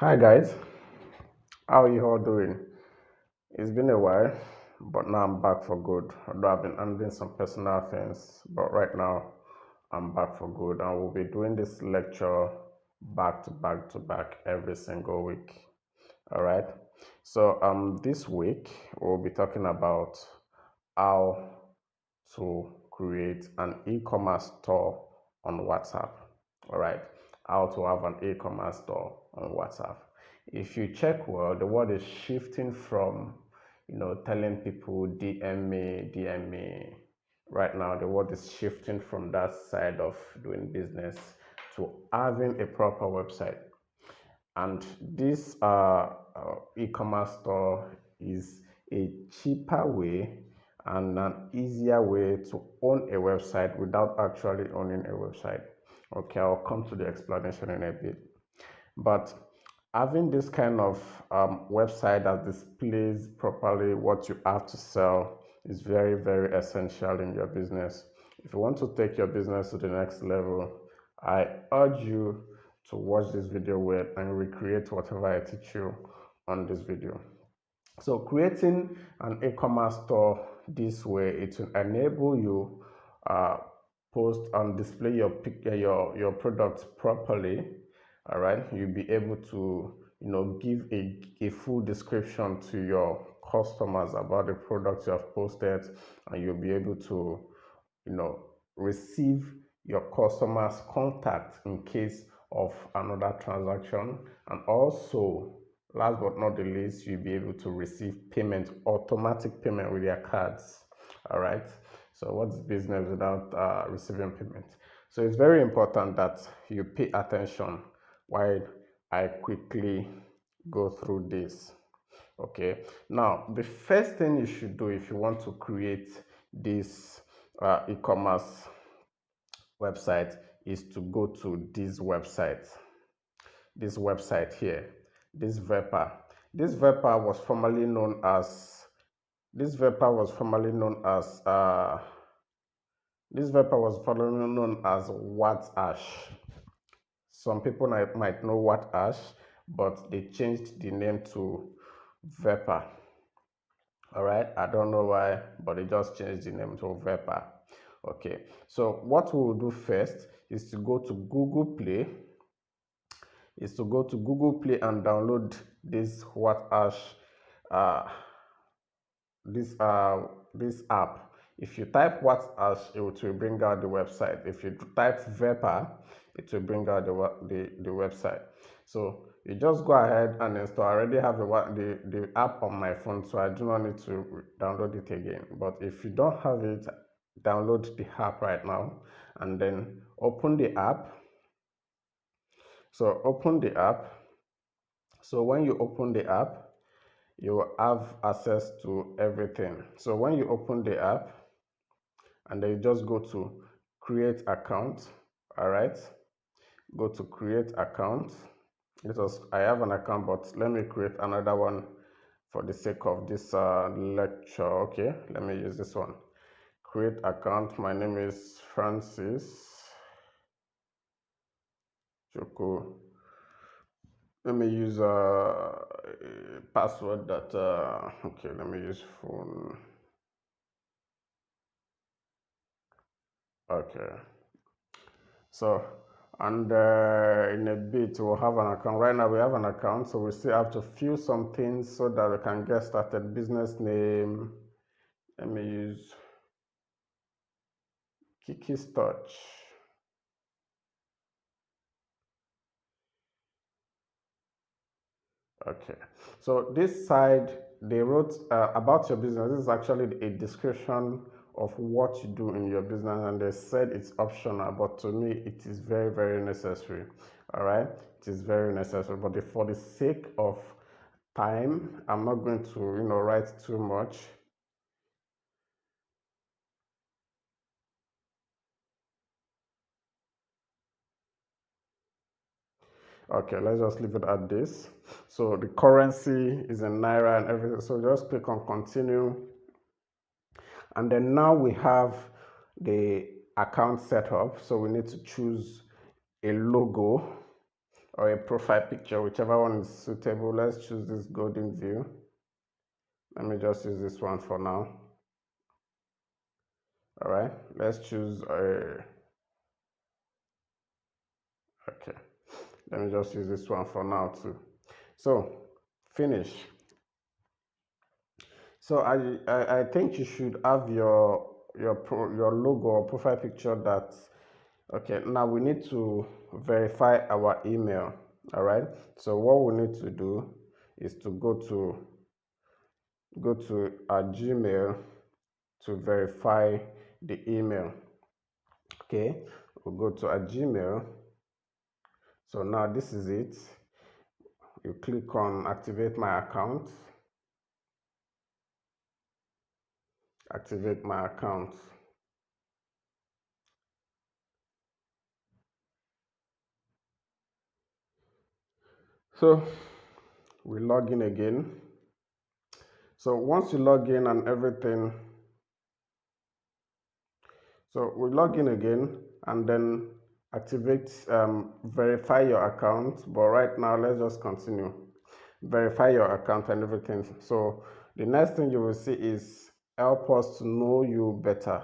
Hi guys, how are you all doing? It's been a while, but now I'm back for good. Although I've been handling some personal things, but right now I'm back for good, and we'll be doing this lecture back to back to back every single week. All right. So this week we'll be talking about how to create an e-commerce store on WhatsApp. All right, how to have an e-commerce store on WhatsApp. If you check well, the world is shifting from telling people DM me, DM me. Right now, the world is shifting from that side of doing business to having a proper website. And this e-commerce store is a cheaper way and an easier way to own a website without actually owning a website. Okay, I'll come to the explanation in a bit. But having this kind of website that displays properly what you have to sell is very, very essential in your business. If you want to take your business to the next level, I urge you to watch this video well and recreate whatever I teach you on this video. So creating an e-commerce store this way, it will enable you uh, post and display your products properly. All right, you'll be able to give a full description to your customers about the products you have posted, and you'll be able to receive your customers contact in case of another transaction, and also last but not the least, you'll be able to receive payment, automatic payment with your cards. All right, so what's business without receiving payment? So it's very important that you pay attention while I quickly go through this. Okay, now the first thing you should do if you want to create this e-commerce website is to go to this website here, this Verpa. This Verpa was formerly known as this Verpa was formerly known as WhatAsh. Some people might know WhatAsh, but they changed the name to Verpa. All right, I don't know why, but they just changed the name to Verpa. Okay, so what we will do first is to go to Google Play and download this WhatAsh uh, this app. If you type WhatAsh, it will bring out the website. If you type Verpa, it will bring out the website. So you just go ahead and install. I already have the app on my phone, so I do not need to download it again. But if you don't have it, download the app right now and then open the app. So open the app. So when you open the app, you will have access to everything. So when you open the app, and then you just go to create account. All right, go to create account. Because I have an account, but let me create another one for the sake of this lecture. Okay, let me use this one. Create account. My name is Francis Choco. Let me use a password that okay, let me use phone. Okay, so and in a bit we'll have an account. Right now we have an account, so we still have to fill some things so that we can get started. Business name, let me use Kiki's Touch. Okay, so this side they wrote about your business. This is actually a description of what you do in your business, and they said it's optional, but to me it is very, very necessary. All right, it is very necessary, but for the sake of time, I'm not going to write too much. Okay, let's just leave it at this. So the currency is in naira and everything, so just click on continue, and then now we have the account set up. So we need to choose a logo. or a profile picture, whichever one is suitable. Let's choose this golden view. Let me just use this one for now. All right, let's choose a, okay, let me just use this one for now too. So finish. So I think you should have your logo or profile picture that, okay, now we need to verify our email. All right, so what we need to do is to go to our Gmail to verify the email. Okay, we'll go to our Gmail. So now this is it. You click on activate my account. Activate my account. So we log in again. So once you log in and everything, so we log in again and then activate, verify your account. But right now, let's just continue. Verify your account and everything. So the next thing you will see is help us to know you better.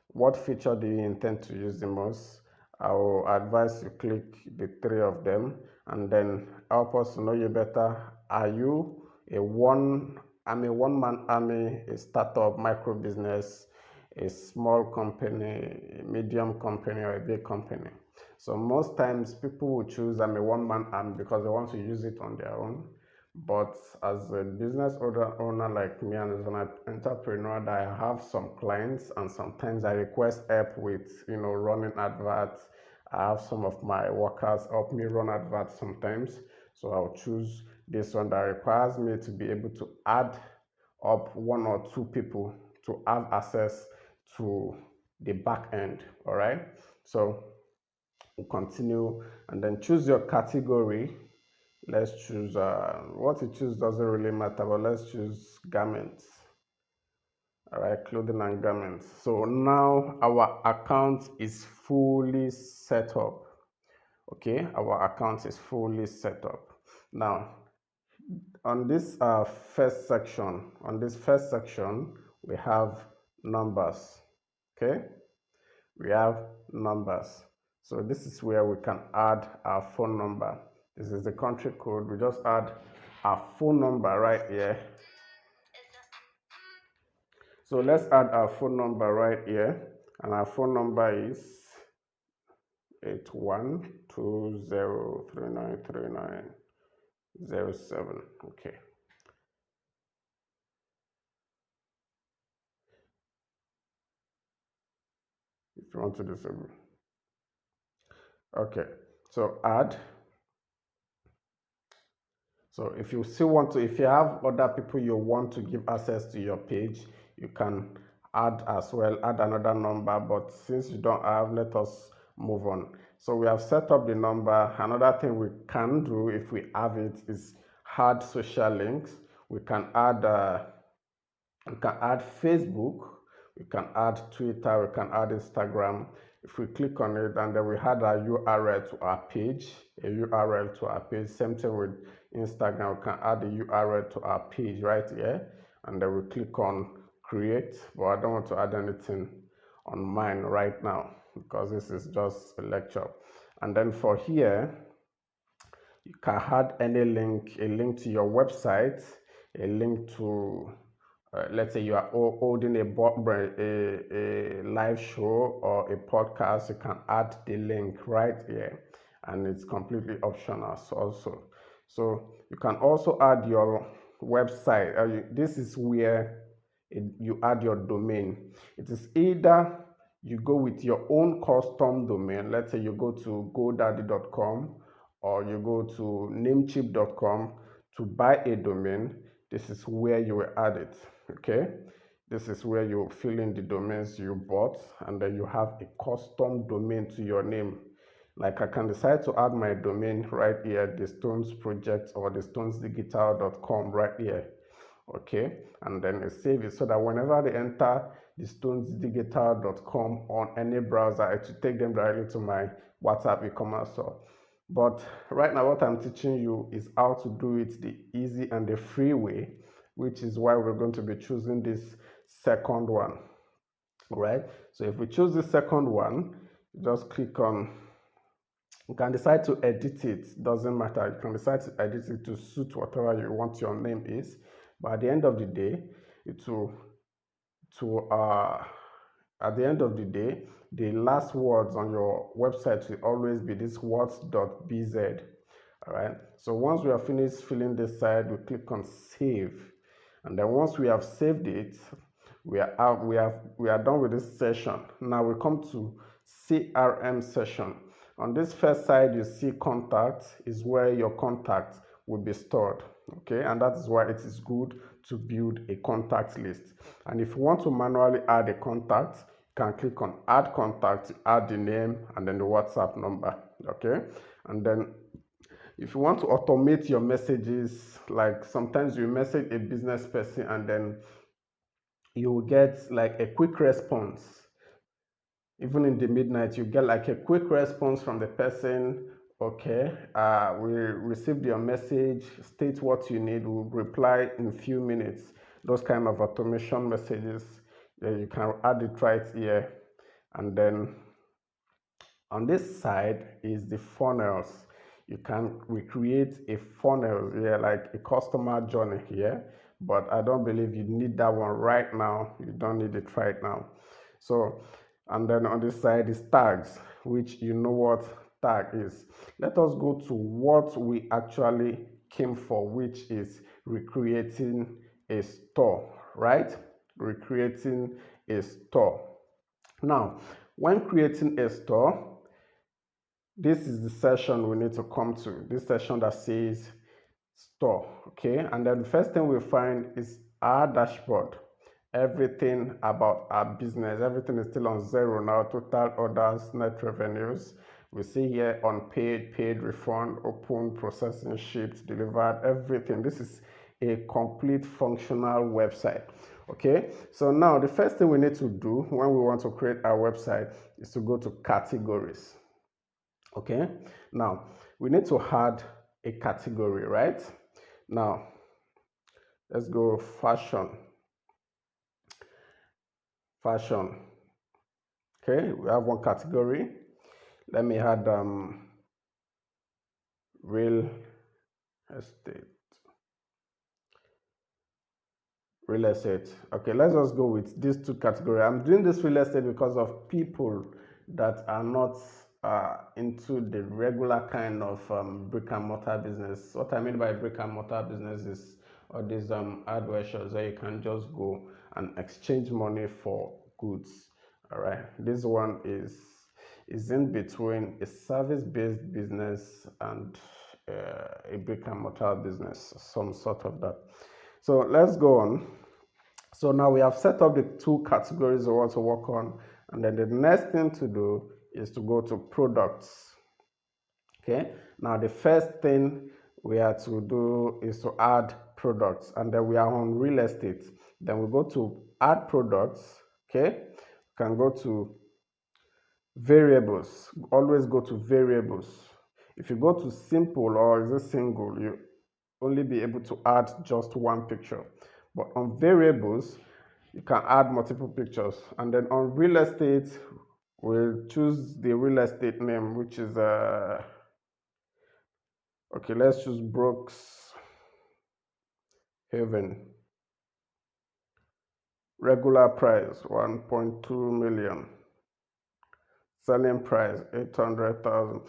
What feature do you intend to use the most? I will advise you click the three of them and then help us to know you better. Are you I'm a one-man army, a startup, micro business, a small company, a medium company, or a big company? So most times people will choose I'm a one-man army because they want to use it on their own. But as a business owner like me and as an entrepreneur, that I have some clients and sometimes I request help with, running adverts. I have some of my workers help me run adverts sometimes. So I'll choose this one that requires me to be able to add up one or two people to have access to the back end. All right. So we'll continue and then choose your category. Let's choose, what you choose doesn't really matter, but let's choose garments. All right, clothing and garments. So now our account is fully set up. Okay, our account is fully set up. Now, on this first section, we have numbers. Okay, we have numbers. So this is where we can add our phone number. This is the country code. We just add our phone number right here. So let's add our phone number right here. And our phone number is 8120393907. Okay. If you want to disable. Okay. So add. So if you have other people you want to give access to your page, you can add as well, add another number. But since you don't have, let us move on. So we have set up the number. Another thing we can do if we have it is add social links. We can add Facebook, we can add Twitter, we can add Instagram. If we click on it and then we add a URL to our page, same thing with Instagram, we can add a URL to our page right here, and then we click on create. But I don't want to add anything on mine right now because this is just a lecture. And then for here, you can add any link, a link to your website, a link to, let's say you are holding a live show or a podcast, you can add the link right here, and it's completely optional also. So you can also add your website. This is where you add your domain. It is either you go with your own custom domain. Let's say you go to godaddy.com or you go to namecheap.com to buy a domain. This is where you will add it. Okay, this is where you fill in the domains you bought, and then you have a custom domain to your name. Like I can decide to add my domain right here, the Stones Project or the stonesdigital.com right here. Okay, and then I save it so that whenever they enter the stonesdigital.com on any browser, it will take them directly to my WhatsApp e-commerce store. But right now, what I'm teaching you is how to do it the easy and the free way, which is why we're going to be choosing this second one, right? So if we choose the second one, just click on, you can decide to edit it, doesn't matter. You can decide to edit it to suit whatever you want your name is. But at the end of the day, it will to at the end of the day, the last words on your website will always be this words.bz. All right. So once we are finished filling this side, we click on save, and then once we have saved it, we are done with this session. Now we come to CRM session. On this first side, you see contact is where your contact will be stored. Okay, and that is why it is good to build a contact list. And if you want to manually add a contact, you can click on add contact, add the name and then the WhatsApp number. Okay, and then if you want to automate your messages, like sometimes you message a business person and then you will get like a quick response. Even in the midnight, you get like a quick response from the person. Okay, we received your message, state what you need, we'll reply in a few minutes. Those kind of automation messages, you can add it right here. And then on this side is the funnels. You can recreate a funnel here, like a customer journey here, but I don't believe you need that one right now. You don't need it right now. So, and then on this side is tags, which you know what tag is. Let us go to what we actually came for, which is recreating a store, right? Recreating a store. Now, when creating a store, this is the session we need to come to. This session that says store, okay? And then the first thing we find is our dashboard. Everything about our business, everything is still on zero now. Total orders, net revenues. We see here unpaid, paid, refund, open, processing, shipped, delivered, everything. This is a complete functional website. Okay, so now the first thing we need to do when we want to create our website is to go to categories. Okay, now we need to add a category, right? Now let's go fashion. Okay, we have one category. Let me add real estate. Okay, let's just go with these two categories. I'm doing this real estate because of people that are not into the regular kind of brick and mortar business. What I mean by brick and mortar business is all these hardware shops where you can just go and exchange money for goods. All right, this one is in between a service-based business and a brick and mortar business, some sort of that. So let's go on. So now we have set up the two categories we want to work on, and then the next thing to do is to go to products. Okay, now the first thing we have to do is to add products, and then we are on real estate. Then we go to add products. Okay, you can go to variables. Always go to variables. If you go to simple or is it single, you only be able to add just one picture. But on variables, you can add multiple pictures. And then on real estate, we'll choose the real estate name, which is okay, let's choose Brooks Haven. Regular price 1.2 million. Selling price 800,000.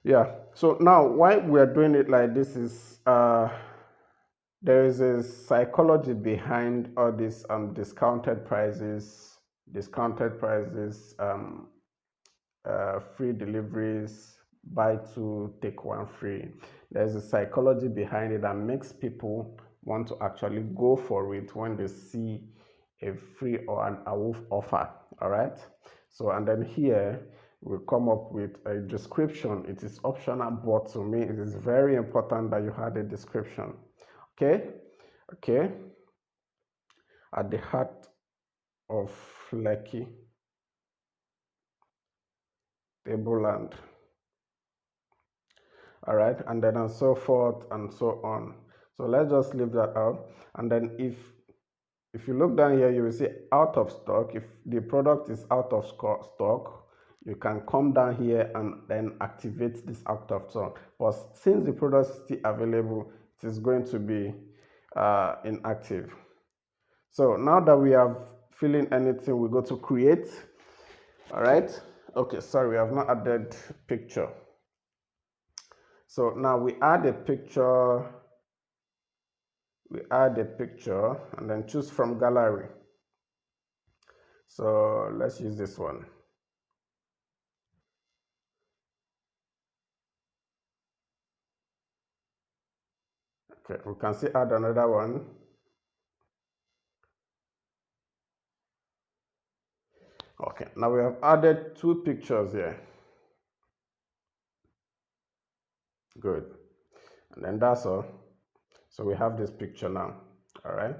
Yeah. So now why we are doing it like this is there is a psychology behind all these discounted prices, free deliveries, buy two, take one free. There's a psychology behind it that makes people want to actually go for it when they see a free or an awoof offer. All right. So, and then here we come up with a description. It is optional, but to me, it is very important that you had a description. Okay. Okay. At the heart of Lekki, Tableland. all right, and then and so forth and so on. So let's just leave that out. And then if you look down here, you will see out of stock. If the product is out of stock, you can come down here and then activate this out of stock. But since the product is still available, it is going to be inactive. So now that we have filling anything, we go to create. All right. Okay, sorry, we have not added picture. So now we add a picture and then choose from gallery. So let's use this one. Okay, we can see add another one. Okay, now we have added two pictures here. Good. And then that's all. So we have this picture now. All right.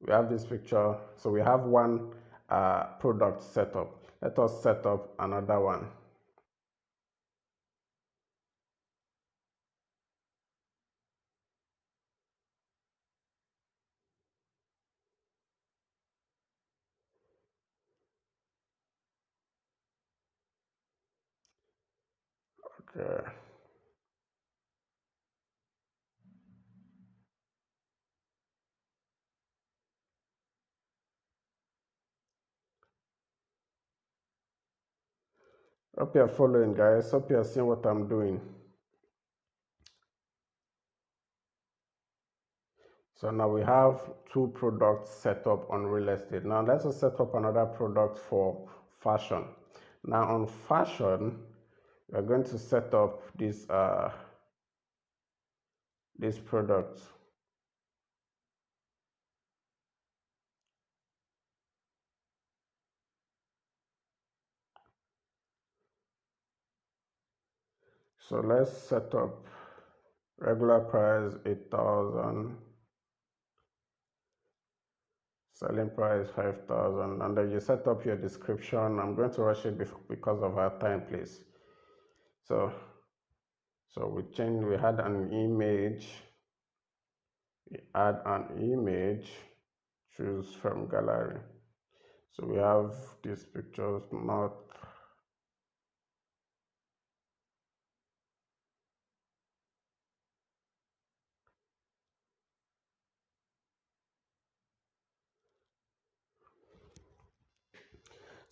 We have this picture. So we have one product setup. Let us set up another one. Okay. Hope you're following, guys. Hope you're seeing what I'm doing. So now we have two products set up on real estate. Now let's just set up another product for fashion. Now on fashion, we're going to set up this product. So let's set up regular price 8,000, selling price 5,000, and then you set up your description. I'm going to rush it because of our time, please. So we had an image, we add an image, choose from gallery. So we have these pictures, not.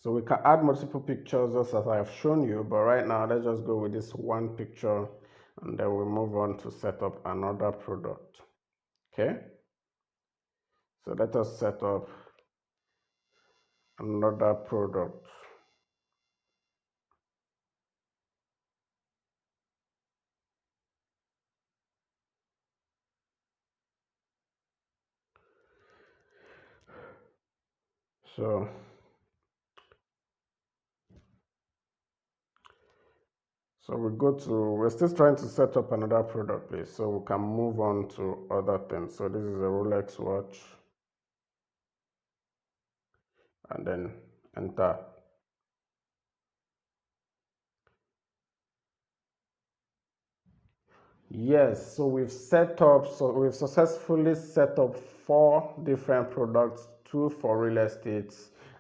So we can add multiple pictures just as I have shown you, but right now let's just go with this one picture and then we move on to set up another product. Okay, so let us set up another product. So we're still trying to set up another product, please, so we can move on to other things. So this is a Rolex watch, and then enter. Yes, so we've successfully set up four different products, two for real estate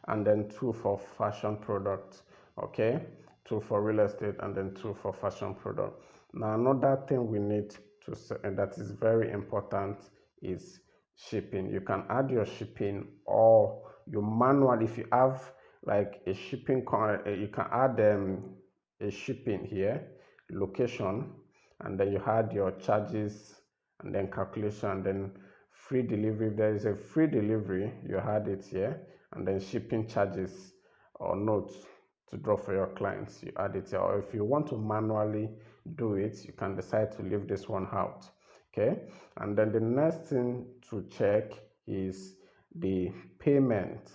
and then two for fashion products. Okay, two for real estate and then two for fashion product. Now, another thing we need to set, and that is very important, is shipping. You can add your shipping or you manually, if you have like a shipping, you can add a shipping here, location, and then you had your charges and then calculation and then free delivery. If there is a free delivery, you had it here, and then shipping charges or notes to draw for your clients, you add it here. Or if you want to manually do it, you can decide to leave this one out. Okay, and then the next thing to check is the payment.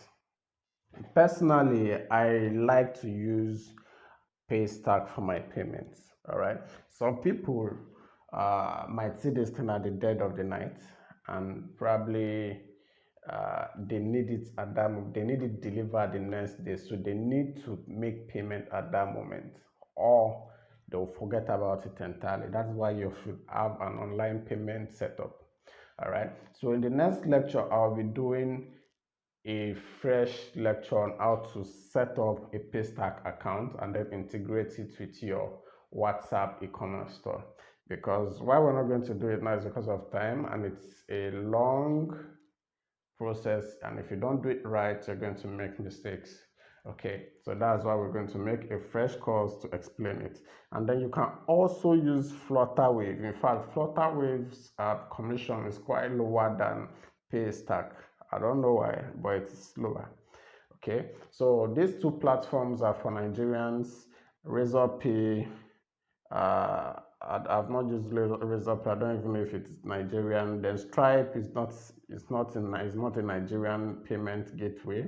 Personally, I like to use Paystack for my payments. All right. Some people might see this thing at the dead of the night and probably they need it at that moment. They need it delivered the next day, so they need to make payment at that moment. Or they'll forget about it entirely. That's why you should have an online payment setup. All right. So in the next lecture, I'll be doing a fresh lecture on how to set up a Paystack account and then integrate it with your WhatsApp e-commerce store. Because why we're not going to do it now is because of time, and it's a long process, and if you don't do it right, you're going to make mistakes. Okay, so that's why we're going to make a fresh course to explain it. And then you can also use Flutterwave. In fact, Flutterwave's commission is quite lower than Paystack. I don't know why, but it's lower. Okay, so these two platforms are for Nigerians. Razorpay, I've not used Razorpay. I don't even know if it's Nigerian. Then Stripe is not. It's not a Nigerian payment gateway.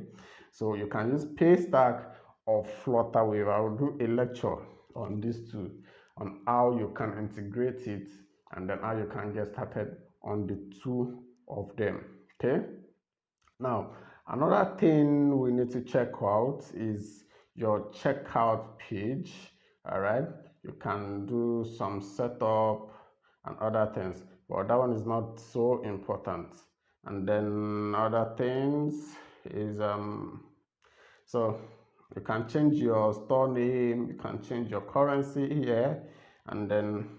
So you can use Paystack or Flutterwave. I will do a lecture on these two, on how you can integrate it and then how you can get started on the two of them. Okay. Now, another thing we need to check out is your checkout page. All right, you can do some setup and other things, but that one is not so important. And then other things is so you can change your store name, you can change your currency here, and then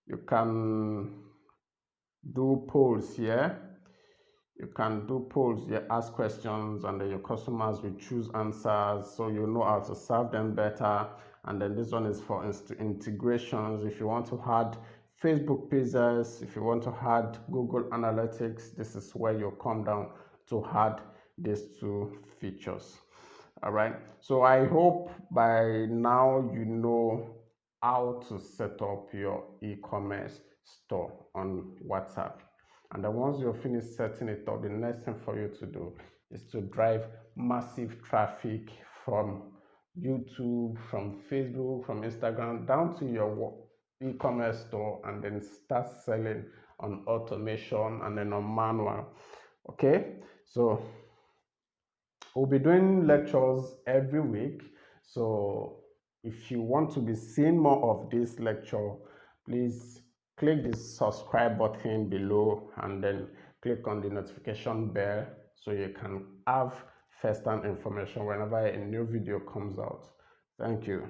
you can do polls here. You can do polls, you ask questions, and then your customers will choose answers, so you know how to serve them better. And then this one is for integrations. If you want to add Facebook pages, if you want to add Google Analytics, this is where you come down to add these two features. All right, so I hope by now you know how to set up your e-commerce store on WhatsApp. And then once you're finished setting it up, the next thing for you to do is to drive massive traffic from YouTube, from Facebook, from Instagram, down to your e-commerce store, and then start selling on automation and then on manual. Okay, so we'll be doing lectures every week. So if you want to be seeing more of this lecture, please click the subscribe button below and then click on the notification bell so you can have first-hand information whenever a new video comes out. Thank you.